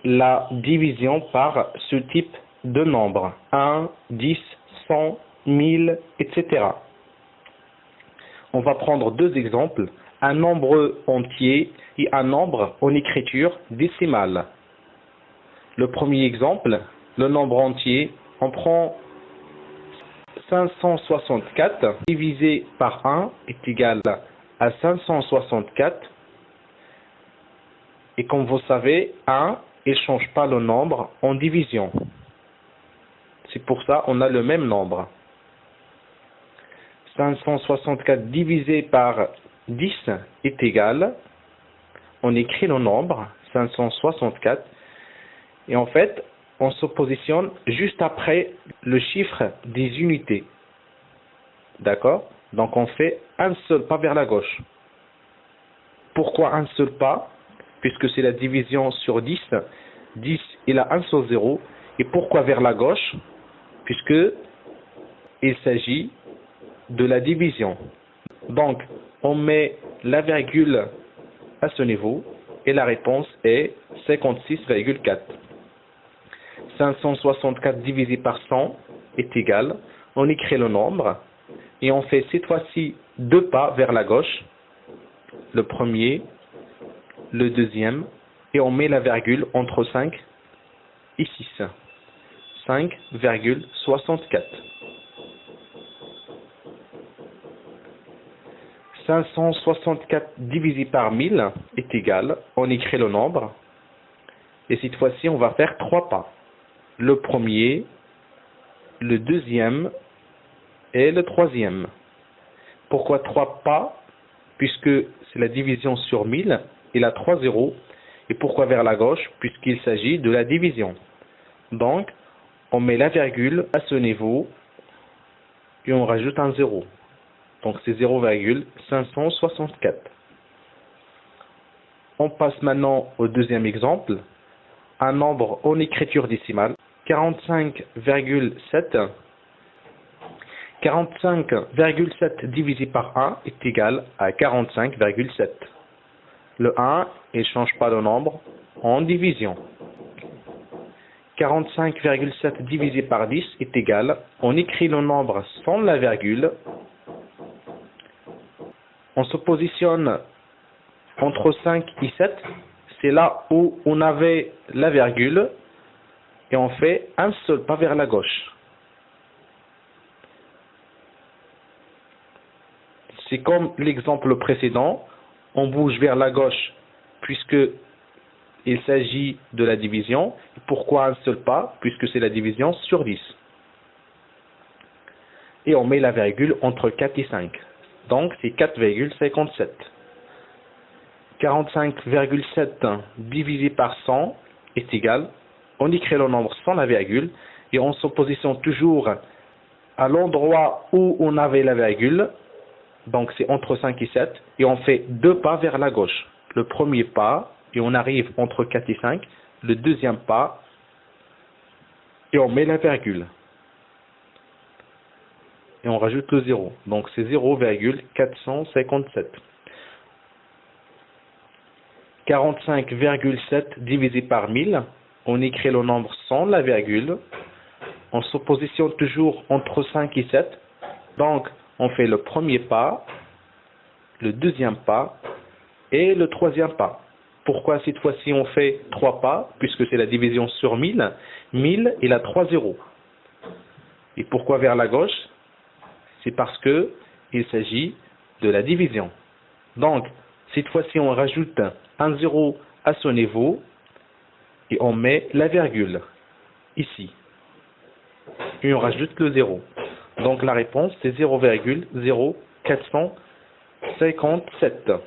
la division par ce type de nombre. 1, 10, 100, 1000, etc. On va prendre deux exemples, un nombre entier et un nombre en écriture décimale. Le premier exemple, le nombre entier, on prend 564 divisé par 1 est égal à 564. Et comme vous savez, 1 ne change pas le nombre en division. C'est pour ça qu'on a le même nombre. 564 divisé par 10 est égal, on écrit le nombre 564 et en fait on se positionne juste après le chiffre des unités. D'accord? Donc on fait un seul pas vers la gauche. Pourquoi un seul pas? Puisque c'est la division sur 10. 10 il a un seul zéro. Et pourquoi vers la gauche? Puisque il s'agit de la division. Donc, on met la virgule à ce niveau et la réponse est 56,4. 564 divisé par 100 est égal. On écrit le nombre et on fait cette fois-ci deux pas vers la gauche. Le premier, le deuxième et on met la virgule entre 5 et 6. 5,64. 564 divisé par 1000 est égal, on écrit le nombre, et cette fois-ci on va faire trois pas. Le premier, le deuxième et le troisième. Pourquoi trois pas? Puisque c'est la division sur 1000, il a 3 zéros, et pourquoi vers la gauche? Puisqu'il s'agit de la division. Donc, on met la virgule à ce niveau, et on rajoute un zéro. Donc c'est 0,564. On passe maintenant au deuxième exemple. Un nombre en écriture décimale. 45,7. 45,7 divisé par 1 est égal à 45,7. Le 1 ne change pas le nombre en division. 45,7 divisé par 10 est égal. On écrit le nombre sans la virgule. On se positionne entre 5 et 7, c'est là où on avait la virgule et on fait un seul pas vers la gauche. C'est comme l'exemple précédent, on bouge vers la gauche puisque il s'agit de la division. Pourquoi un seul pas? Puisque c'est la division sur 10. Et on met la virgule entre 4 et 5. Donc c'est 4,57. 45,7 divisé par 100 est égal. On écrit le nombre sans la virgule et on se positionne toujours à l'endroit où on avait la virgule. Donc c'est entre 5 et 7 et on fait deux pas vers la gauche. Le premier pas et on arrive entre 4 et 5. Le deuxième pas et on met la virgule. Et on rajoute le 0. Donc c'est 0,457. 45,7 divisé par 1000, on écrit le nombre sans la virgule. On se positionne toujours entre 5 et 7. Donc on fait le premier pas, le deuxième pas et le troisième pas. Pourquoi cette fois-ci on fait trois pas? Puisque c'est la division sur 1000. 1000 il a 3 zéros. Et pourquoi vers la gauche? C'est parce que il s'agit de la division. Donc, cette fois-ci, on rajoute un zéro à ce niveau et on met la virgule ici. Et on rajoute le zéro. Donc, la réponse, c'est 0,0457.